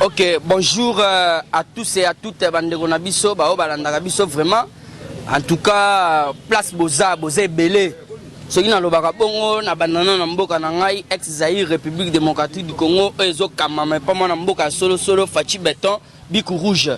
Ok, bonjour à tous et à toutes, Bandeko Nabiso, Balanda Nabiso, vraiment. En tout cas, place Boza, Boza Belé. Ce qui n'a pas bongo, na banana na mboka na ngai, ex-Zaïre, République démocratique du Congo, ezo kamama, pas moi na mboka solo, Fachi Béton, Bikou Rouge.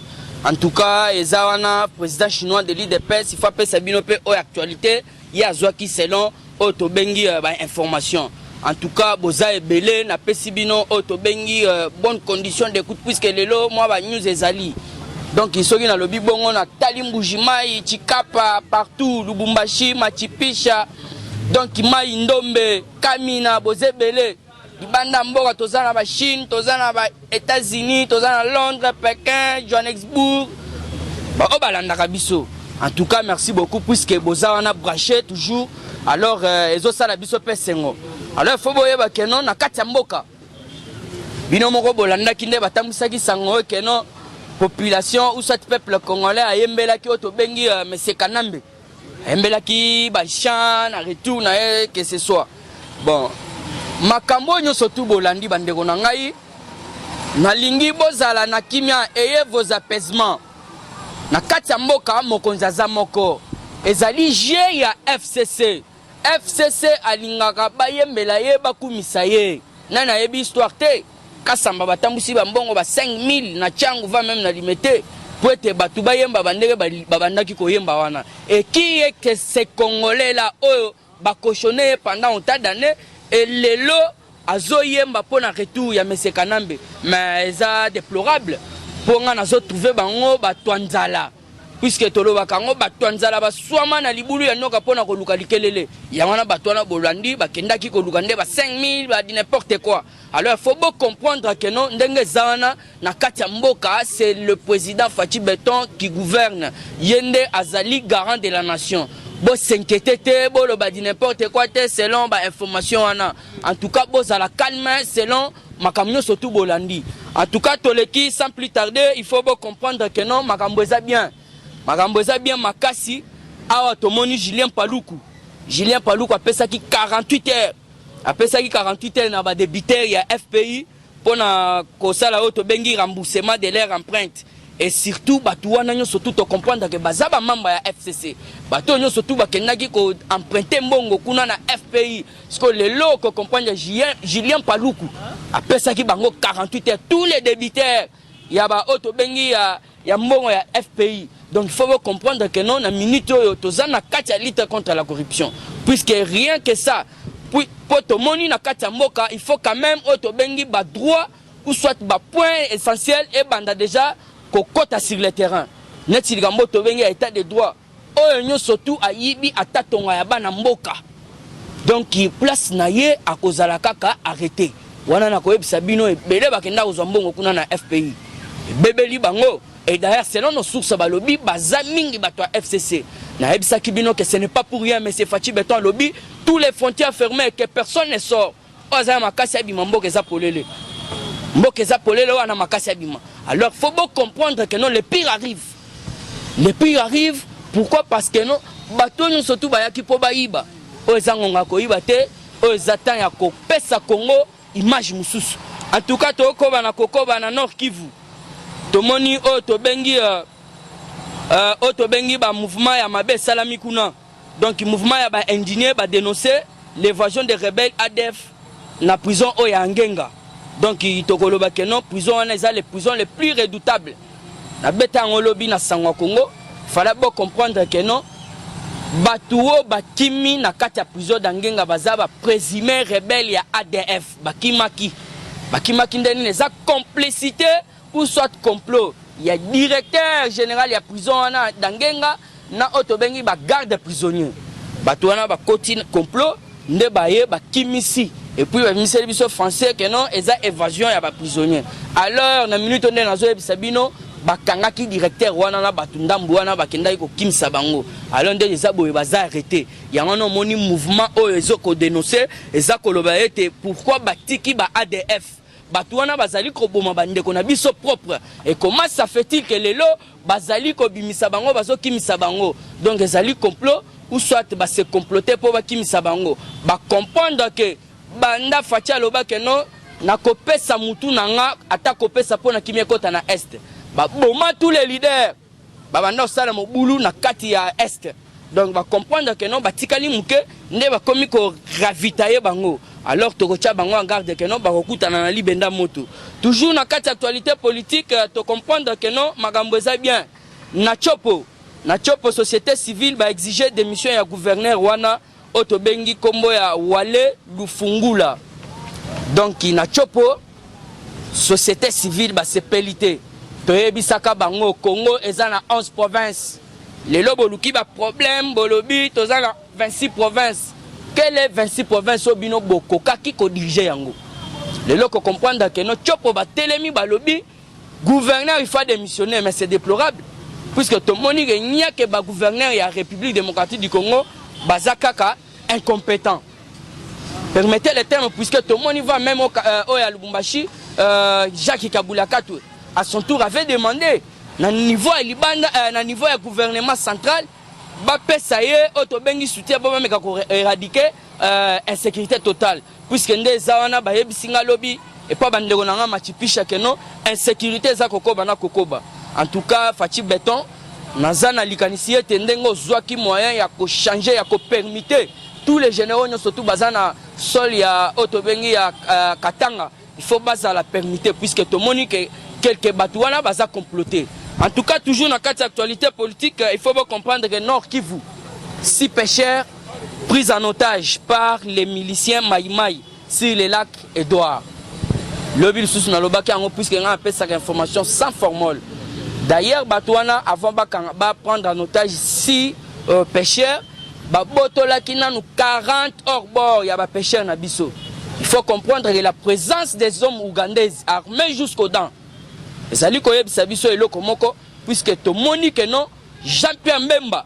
En tout cas, Ezawana, président chinois de l'IDPS, il faut appeler Sabino P. au actualité, il y a Zouaki selon, Otobengi, information. En tout cas, Boza et Belé, na Pesibino, Otobengi, bonne condition d'écoute, puisque les lots, moi, news et Zali. Donc, ils sont dans le Bibongo, na Talimbujimai, Chikapa, partout, Lubumbashi, Machipisha. Donc, Maï Ndombe, Kamina, Boza et Belé. Ibanda Mboka, Tozana, Chine, Tozana, États-Unis, Tozana, Londres, Pékin, Johannesburg. Obalanda Kabiso. En tout cas, merci beaucoup, puisque Boza on a branché toujours. Alors, ils ont ça la biso pesengo. Alors, il faut que Kenon na katia mboka. Bino moko bolanda kinde batambusa ki sango Kenon population ou soit peuple congolais a yembela ki otobengi monsieur Kanambe. Yembela ki ba chan na retour na que ce soit. Bon, makambo nyoso tu bolandi bandeko na ngai. Na lingi bozala na kimia eye vos apaisements. Na katia mboka mokonzi aza moko. Ezali G ya FCC. FCC alingaka bayembela ye bakumisa ye. Nana yebi histoire te. Kasamba batambusi bambongo ba 5000 na changu va même na limité. Pour être batu bayemba bandeke babandaki koyemba wana. Et qui est que ces Congolais là bakoshone pendant autant d'années et lelo azoyemba pour na retour ya monsieur Kanambe. Mais ça déplorable. Pour nga nazo trouver bango batwanzala. Puisque tolo bakango batwanzala baswama na libulu ya noka pona ko luka likelele yamana batwana bolandi bakendaki ko lukande ba 5000 ba n'importe quoi. Alors il faut bien comprendre que non ndenge zana na kati ya mboka c'est le président Fachi Béton qui gouverne yende azali garant de la nation. Bo s'inquiéter te bo lo ba n'importe quoi te selon ba information wana. En tout cas bo za la calme selon makamyo surtout bolandi. En tout cas toleki sans plus tarder il faut bien comprendre que non makambo za bien. Makamboza bien makasi awa tomoni Julien Paluku. Julien Paluku appelle qui 48 heures. Appelle ça qui 48 heures na ba débiteur ya FPI pour na kosala auto bengi remboursement de leur empreinte. Et surtout batuwana nyo surtout to comprendre que bazaba mamba ya FCC. Batu nyo surtout bakendaki ko emprunter mbongo kuna na FPI. Parce que le loko comprendre Julien Paluku appelle ça qui bango 48 heures tous les débiteurs ya ba auto bengi ya mbongo ya FPI. Donc il faut comprendre que non, na minute tozana katia lutte contre la corruption. Puisque rien que ça, pour tout moni na katia mboka, il faut quand même otobengi ba droit ou soit ba point essentiel et banda déjà kokota sur le terrain. Neti ligambo tobengi état de droit. Oyo surtout a yibi atatonga ya bana mboka. Donc il place na ye a kozala kaka arrêté. Wana na koyebisa bino ebele bakenda kozwa mbongo kuna na FPI. Bebeli bango. Et d'ailleurs, selon nos sources, lobby, bazamingi bato FCC. Na ebisa kibino que ce n'est pas pour rien, mais c'est Fachi Béton lobby, tous les frontières fermées, que personne ne sort. Oza makasi abima mboke za polele. Mboke za polele wana makasi abima. Alors, faut bien comprendre que non, le pire arrive. Le pire arrive, pourquoi? Parce que non, bato nous surtout bayaki po bayiba. Oza ngonga ko ibate, oza tan ya ko pesa Congo, image mususu. En tout cas, to ko bana kokoba na Nord Kivu. Tomoni otobengi ba mouvement ya mabe salami kuna. Donc mouvement ya ba ingénieur ba dénoncer l'évasion des rebelles ADF na prison oya Ngenga. Donc itokoloba que non prison wana eza les prisons les plus redoutables. Na beta ngolobi na sangwa Congo, fallait bien comprendre que non batuo bakimi na kati ya prison d'Angenga bazaba présumé rebelle ya ADF bakimaki ndeni eza complicité ou soit complot. Il y a directeur général il y a prison d'Angenga na otobengi ba garde prisonnier. Batouana ba continue complot nde baye ba kimisi et puis ba ministère biso français que non eza évasion ya ba prisonnier. Alors na minute onde nazo ebisa bino ba kangaki directeur wana na batundambu wana bakendaki ko kimisa bango. Alors nde eza boye baza arrêté. Ya wana moni mouvement oyo ezoko dénoncer eza koloba ete pourquoi batiki ba ADF Batouana bazali ko boma bandeko na biso propre. Et comment ça fait-il que les lots bazali ko bimisa bango bazo kimisa bango. Donc ezali complot ou soit ba se comploter pour ba kimisa bango. Ba comprendre que banda fatia loba que non na kopesa mutu nanga ata kopesa pona kimia kota na est ba boma tous les leaders ba banda osala mobulu na kati ya est donc ba comprendre que non ba tikali muke nde ba komi ko ravitailler bango alors to kocha bango en garde que non ba kokutana na libenda moto toujours na kati actualité politique to comprendre que non magambo eza bien na chopo société civile ba exiger démission ya gouverneur wana otobengi kombo ya Wale Lufungula donc na chopo société civile ba sepelité toyebisaka bango Congo eza na 11 provinces lelo boluki ba problème bolobi toza na 26 provinces quelle est 26 provinces obino bokoka ki ko diriger yango lelo ko comprendre que no chopo ba telemi ba lobi gouverneur il faut démissionner mais c'est déplorable puisque tout le monde n'y a que ba gouverneur ya République démocratique du Congo bazakaka incompétent. Permettez les termes puisque tout le monde va même au Lubumbashi Jacques Kabulakatu à son tour avait demandé na niveau na niveau du gouvernement central ba pesaye otobengi soutien ba même ko éradiquer insécurité totale puisque ndé zawana ba yebisinga lobby et pas bandeko nanga machipisha que non insécurité za kokoba na kokoba. En tout cas, Fati Béton, Nazana Likanisi tendengo zwaki moyen ya ko changer ya ko permettre tous les généraux surtout bazana sol ya otobengi ya Katanga, il faut baza la permettre puisque tout monde que quelques batouana baza comploter. En tout cas, toujours dans cette actualité politique, il faut bien comprendre que Nord Kivu, 6 pêcheurs pris en otage par les miliciens Maïmaï sur les lacs Édouard. Le bill sous na lobaki en puisque on appelle ça information sans formule. D'ailleurs, Batouana, avant de prendre en otage 6 pêcheurs, Babotola qui n'a nous 40 hors bord, il y a des pêcheurs na biso. Il faut comprendre que la présence des hommes ougandais armés jusqu'aux dents. Et ça lui koyeb sabiso et lokomoko, puisque to moni que non, Jean-Pierre Mbemba,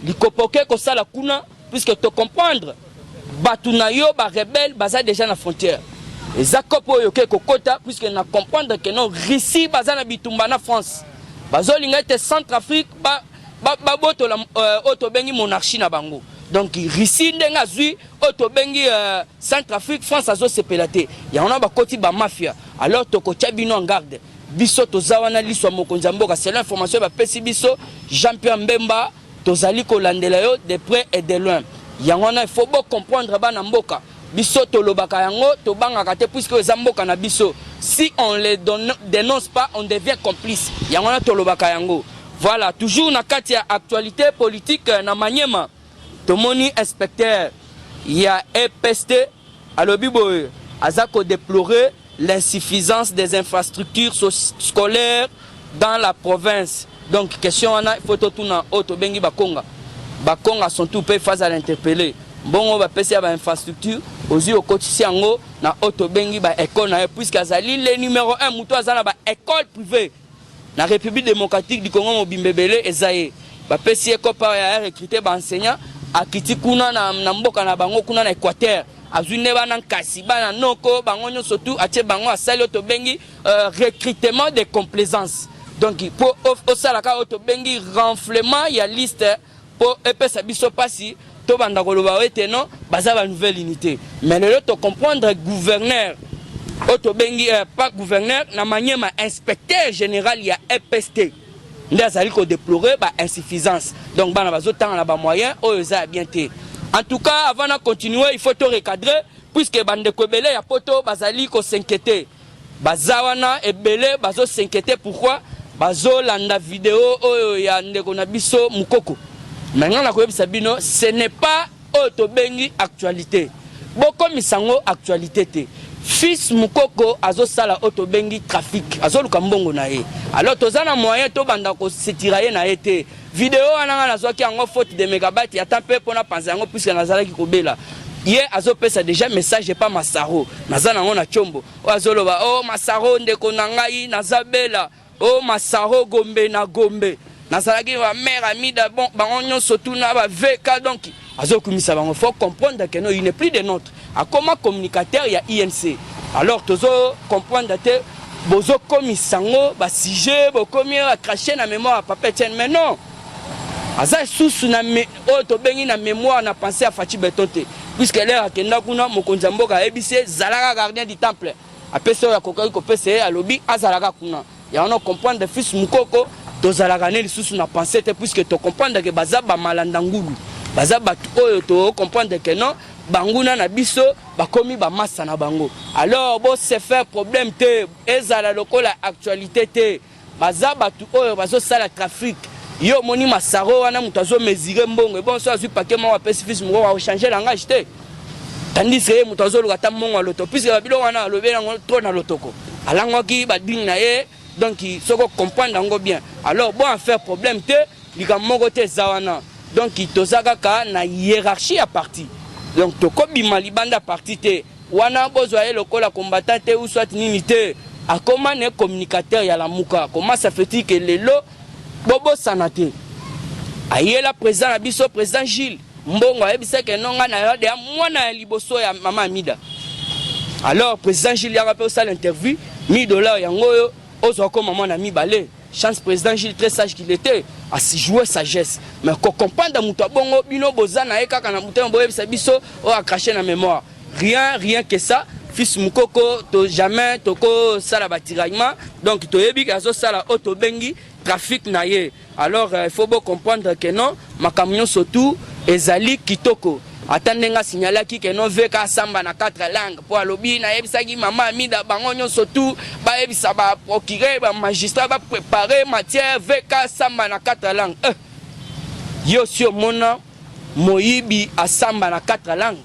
li kopoke ko sala kuna, puisque to comprendre, Batuna yo, ba rebelle, baza déjà na frontière. Et Zakopo yoke kokota, puisque na comprendre que non, Rissi baza na bitumba na France. Bazolinga ete Centrafrique boto la otobengi monarchie na bango. Donc Rissi ndenga zui otobengi Centrafrique France azo sepelate. Ya on a bakoti ba mafia. Alors toko tchabino en garde. Biso tozawana liswa mokonza mboka. C'est l'information ba pesi biso Jean-Pierre Mbemba tozali ko landela yo de près et de loin. Ya on a il faut bien comprendre ba na mboka. Biso tolobaka yango tobanga te puisque les amboka na biso si on les dénonce pas on devient complice yango na tolobaka yango. Voilà toujours na kati ya actualité politique na Maniema tomoni inspecteur ya EPST alobi boye azako déplorer l'insuffisance des infrastructures scolaires dans la province. Donc question ana il faut totuna auto bengi bakonga sont tout peu face à l'interpeller. Bon on va passer à l'infrastructure aussi au quotidien na otobengi ba école na puisque azali le numéro 1 muto azana ba école privée na République démocratique du Congo mobimbebele ezaye ba pesi école par ya recruter ba enseignant akiti kuna na mboka na bango kuna na Équateur azune bana nkasi bana noko bango nyo surtout atie bango asali otobengi recrutement de complaisance donc pour au salaka otobengi renflement ya liste pour epesa biso pasi to banda koloba ete non baza ba nouvelle unité mais le to comprendre gouverneur otobengi pas gouverneur na Maniema inspecteur général ya EPST nda azali ko déplorer ba insuffisance donc bana bazo tanga na ba moyen oyo za bien té. En tout cas avant de continuer il faut to recadrer puisque bande ko belé ya poto bazali ko s'inquiéter bazawana ebele bazo s'inquiéter pourquoi bazo landa vidéo oyo ya ndeko na biso mukoko. Maintenant, ce n'est pas autobengi actualité. Beaucoup misango actualité. Fils Mukoko azo sala autobengi trafic. Azo lukambongo na ye. Alors tozana moyen to banda ko setiraye na été. Vidéo ananga na zoki ango faute de mégabytes ya tapé pona penser ango puisque nazala ki kobela. Hier azo pesa déjà message pas Masaro. Nazana ngo na chombo. O azo loba oh Masaro ndeko na ngai nazabela. Oh Masaro gombe na gombe. Nazalaki wa mère ami d'abord bango surtout na ba VK donc azokumisa bango faut comprendre que non il n'est plus de notre a comment communicateur il y a INC alors tozo comprendre que bozo komisango ba sujet bo komi a cracher na mémoire papa tienne mais non aza sous na to bengi na mémoire na penser à Fati Betonte puisque l'air akenda kuna mokonza mboka ebise zalaka gardien du temple apesa ya kokaki kopesa ye alobi azalaka kuna ya on comprendre fils mukoko tozalaka ne lisusu na pensée te puisque to comprendre que baza ba malanda ngulu baza batu oyo to comprendre que non banguna na biso bakomi ba massa na bango alors bo se faire problème te ezala lokola actualité te baza batu oyo bazo sala trafic yo moni masaro wana mutu azo mesurer mbongo et bon so azui paquet mo apesi fils mukoko a changer langage te tandis que mutu azo luka ta mbongo loto puisque babilo wana alobela ngo trop na lotoko alangoki bading na ye donc il faut comprendre bien alors bon en faire problème te likamoko te zawana donc tozaka ka na hiérarchie à parti donc tokobima libanda parti te wana bozwa lokola combattant te ou soit nini te akoma ne communicateur ya la muka comment ça fait-il que lelo bobo sanate ayela président na biso président Gilles mbongo ayebisa ke nonga na yo de mwana ya liboso ya mama Amida alors président Gilles ya rappelé ça l'interview $1000 yango yo ozoko maman na mibale chance président Gilles très sage qu'il était à si jouer sagesse mais ko comprendre muto bongo bino bozana ekaka na muto boyebisa biso o a craché na mémoire rien que ça fils mukoko to jamais toko sala batiraillement donc to yebi ka zo sala auto bengi trafic na ye alors il faut bien comprendre que non ma camion surtout ezali kitoko atandenga signalaki que non veka samba na 4 langues pour alobi na yebisaki mama Amida bango nyonso tout ba yebisa ba procurer ba magistrat ba préparer matière veka samba na 4 langues yo sur mona moyibi asamba na 4 langues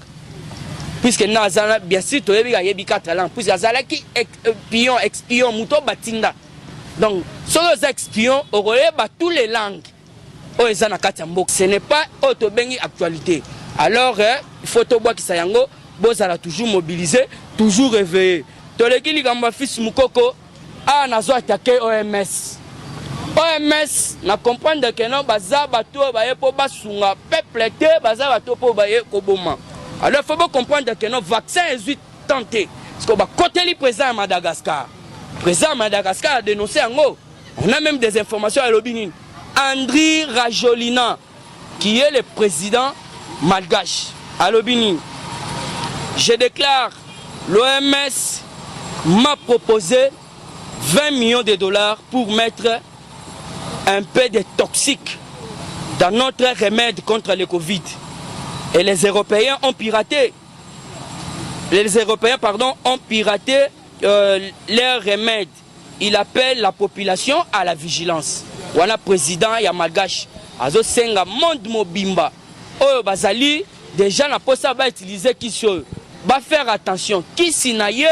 puisque nazana bien sûr to yebi 4 langues puisque azalaki espion muto batinda donc sur les espions ba tous les langues o ezana katambo ce n'est pas auto bengi actualité. Alors, il faut que Kisayango, Bozala toujours mobilisé, toujours réveillé. Toleki Ligamba fils Mukoko a nazo attaqué OMS. OMS na comprendre que non baza bato baye po basunga peuple te baza bato po baye koboma. Alors il faut comprendre que non vaccin est tenté. Parce que ba côté li président à Madagascar. Président à Madagascar a dénoncé ango. On a même des informations à l'Obinin. Andri Rajolina qui est le président malgache à l'Obini. Je déclare, l'OMS m'a proposé 20 millions de dollars pour mettre un peu de toxiques dans notre remède contre le Covid. Et les Européens ont piraté. Les Européens, ont piraté leur remède. Il appelle la population à la vigilance. Voilà président ya malgache. Azo senga monde mobimba. Oh bazali déjà na posa ba utiliser kisio ba faire attention kisi na ye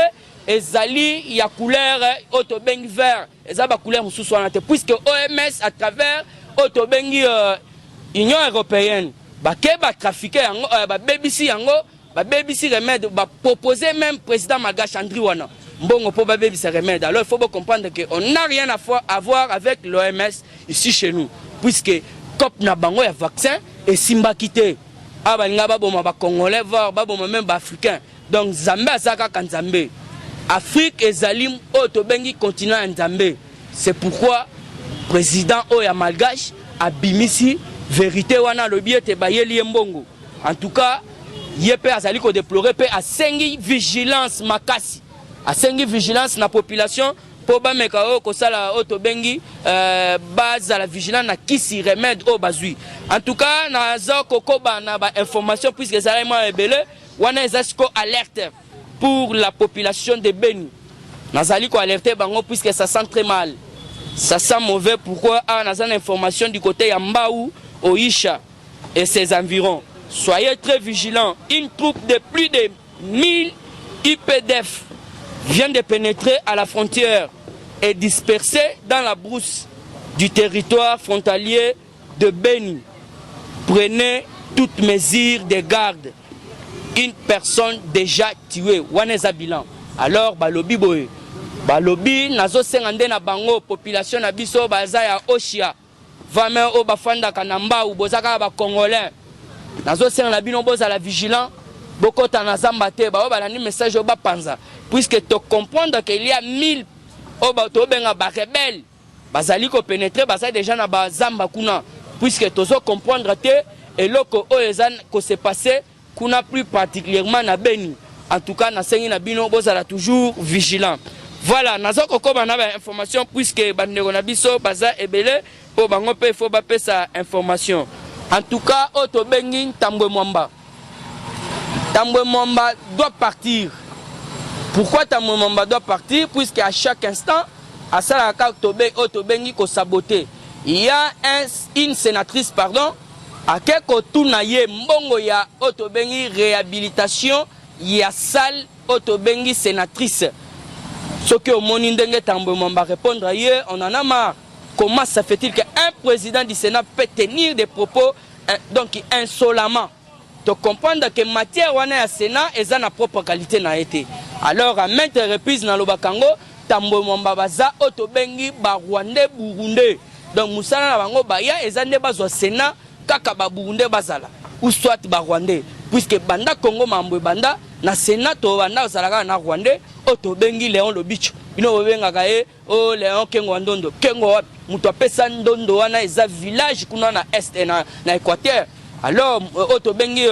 ezali ya couleur autobengi vert ezaba couleur mususu wana te puisque OMS à travers autobengi Union européenne ba ke ba trafiquer yango ba BBC yango ba BBC remède ba proposer même président malgache Andri wana mbongo po ba BBC remède. Alors il faut comprendre que on n'a rien à voir avec l'OMS ici chez nous puisque cop na bango ya vaccin et simba quitté abalinga baboma ba congolais voir baboma même ba africain donc Zambé azaka kanzambe Afrique ezali auto bengi continent nzambe. C'est pourquoi président oya malgache abimisi vérité wana lobi ete bayeli mbongo. En tout cas yepe azali ko déplorer pe asengi vigilance makasi asengi vigilance na population pour ba meka o ko sala auto bengi base à la vigilance na kisi remède au bazui. En tout cas na za kokoba na ba information puisque ça est moins belé wana ezasiko alerte pour la population de Beni. Nazali ko alerter bango puisque ça sent très mal. Ça sent mauvais pourquoi na information du côté ya Mbaou, Oisha et ses environs. Soyez très vigilants. Une troupe de plus de 1000 IPDF vient de pénétrer à la frontière et disperser dans la brousse du territoire frontalier de Beni. Prenez toutes mesures de garde. Une personne déjà tuée. Waneza bilan. Alors, balobi boye. Balobi nazo sengande na bango population na biso baza ya Oshia. Vame o bafanda kanamba ou bozaka ba congolais. Nazo sengana bino boza la vigilant. Bokota na zamba te ba balani message ba panza puisque to comprendre qu'il y a 1000 o ba to benga ba rebelle bazali ko pénétrer baza déjà na ba zamba kuna puisque tozo comprendre te et loko o ezan ko se passer kuna plus particulièrement na Beni En tout cas, nasengi na bino bozala toujours vigilant. Voilà, nazo kokoma na ba information puisque bandeko na biso baza ebele po bango pe faut ba pesa information. En tout cas, Oto Bengi Tambwe Mwamba. Tambwe Mwamba doit partir. Pourquoi Tambwe Mwamba doit partir? Puisque à chaque instant, à Salaka Oto Bengi ko saboter. Il y a une sénatrice, pardon, à quelque tournaye mbongo ya Oto Bengi réhabilitation, il y a salle Oto Bengi sénatrice. Ce que au Monindenge Tambwe Mwamba répondre ailleurs, on en a marre. Comment ça fait-il qu'un président du Sénat peut tenir des propos donc insolemment? Tu comprends que matière wana ya Sénat est na propre qualité na été. Alors à maintes reprises dans le Bakango, Tambwe Mwamba baza Oto Bengi ba Rwandais Burundais. Donc musala na bango baya ezane bazwa Sénat kaka ba Burundais bazala ou soit ba Rwandais puisque banda Congo mambo banda na Sénat to banda ozalaka na Rwandais Oto Bengi Léon Lobicho. Bino bengaka o Léon Kengo Ndondo Kengo muto apesa Ndondo wana eza village kuna na est na Équateur. Alors Oto Bengi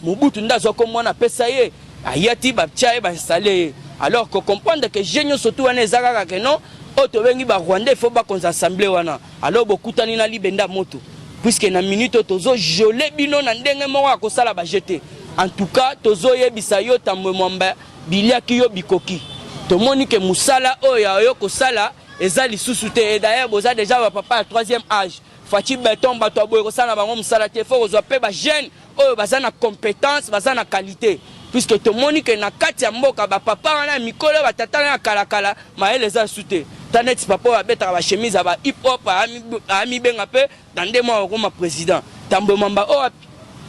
Mobutu ndazo ko mwana pesa ye ayati ba tchae ba installer. Alors qu'on comprendre que géniaux surtout wana ezaka que non Oto Bengi ba Rwandais faut ba qu'on assemblée wana. Alors bokutani na libenda moto puisque na minute tozo jolé bino na ndenge moko akosala ba jeter. En tout cas tozo yebisa yo Tambwe Mwamba biliaki yo bikoki. Tomoni que musala oya yo kosala eza lisusu te. Et d'ailleurs boza déjà ba papa à 3e âge. Fati beton bato aboye kosala bango musala te faut ozwa pe ba jeune oyo baza na compétence baza na qualité. Puisque tomoni que na kati ya mboka ba papa wana mikolo ba tata na kala maele eza sute. Tanet papa ba beta ba chemise ba hip hop ami benga pe dans mois comme président. Tambwe Mwamba o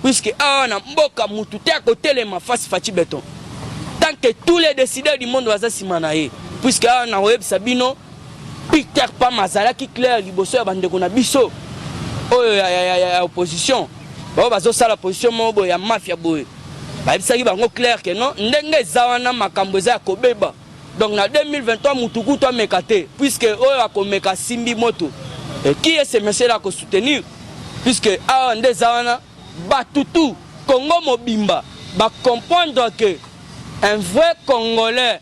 puisque na mboka mutu te akotelema face Fati beton. Tant que tous les décideurs du monde baza simanaye puisque na web sabino Peter Pamazala qui clair liboso ya bandeko na biso oyo ya opposition ba bazo sala position mobo ya mafia boy ba bisaki bango clair que non ndenge zawana makambo za kobeba. Donc na 2023 mutuku to mekate puisque oyo akomeka simbi moto et qui est ce monsieur là ko soutenir puisque nde zawana batutu Congo mobimba ba comprendre que un vrai Congolais,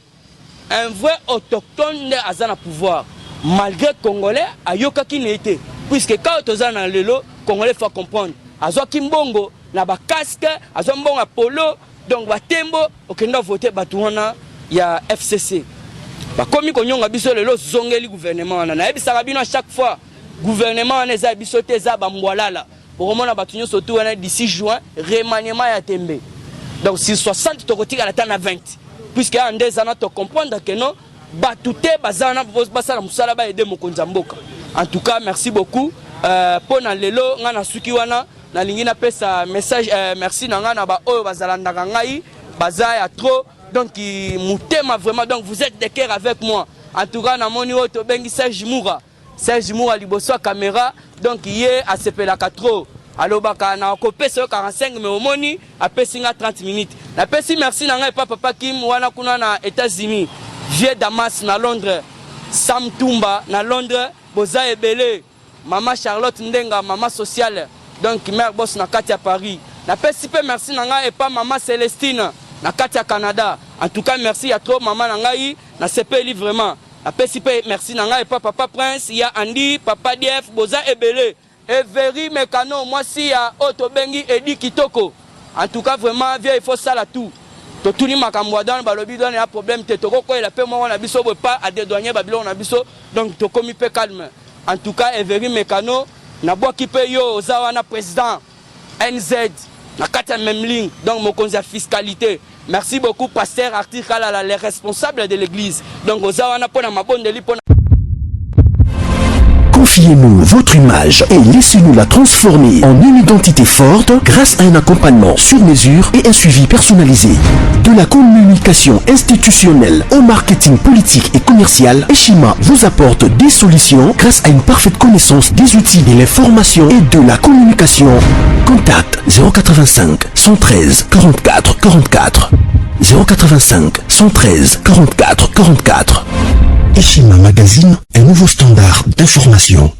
un vrai autochtone de Azana pouvoir. Malgré Congolais, Ayoka qui n'était. Puisque quand tu as le lot, Congolais faut comprendre. Azo Kimbongo, na ba casque, Azo Mbongo polo, donc ba tembo, okenda voter batouana ya FCC. Ba komi konyonga biso le lot zongeli gouvernement na ebisa rabino à chaque fois. Gouvernement na za biso te za ba mbwalala. Pour mona batunyo surtout d'ici juin, remaniement ya tembe. Donc si 60 tokotika la tana 20 puisque en des années tu comprendre que non batouté bazana basala musala ba aider mokonza mboka. En tout cas merci beaucoup pour na lelo ngana suki wana na lingi na pesa message merci na ngana ba oyo bazalanda ngai baza ya trop donc mutema vraiment donc vous êtes de cœur avec moi. En tout cas na moni Oto Bengi Serge Moura liboso caméra donc yé a sepela 4 alors baka na kopesa 45 mais au moni apesi nga 30 minutes na pesi merci na ngai papa Kim wana kuna na États-Unis Vieux Damas na Londres Sam Tumba na Londres boza ebele Maman Charlotte Ndenga maman sociale donc mère boss na kati ya Paris na pesi pe merci na ngai et pas maman Célestine na kati ya Canada. En tout cas merci à trop maman na ngai na sepeli vraiment na pesi pe merci na ngai et pas papa Prince ya Andy papa DF boza ebele Everi Mekano, moi si ya Oto Bengi Edi Kitoko. En tout cas vraiment vieux il faut ça là tout. To tuni makambo dans balobi don ya problème te toko ko il a pe moi na biso pas à dédouaner Babylone na biso donc to komi pe calme. En tout cas Everi Mekano na boa ki pe yo za wana président NZ na kata même ligne donc mokonzi ya fiscalité. Merci beaucoup pasteur Arthur Kalala les responsables de l'église. Donc za wana pona mabondeli pona. Confiez-nous votre image et laissez-nous la transformer en une identité forte grâce à un accompagnement sur mesure et un suivi personnalisé. De la communication institutionnelle au marketing politique et commercial, Eshima vous apporte des solutions grâce à une parfaite connaissance des outils de l'information et de la communication. Contact 085 113 44 44 085 113 44 44. Eshima Magazine, un nouveau standard d'information.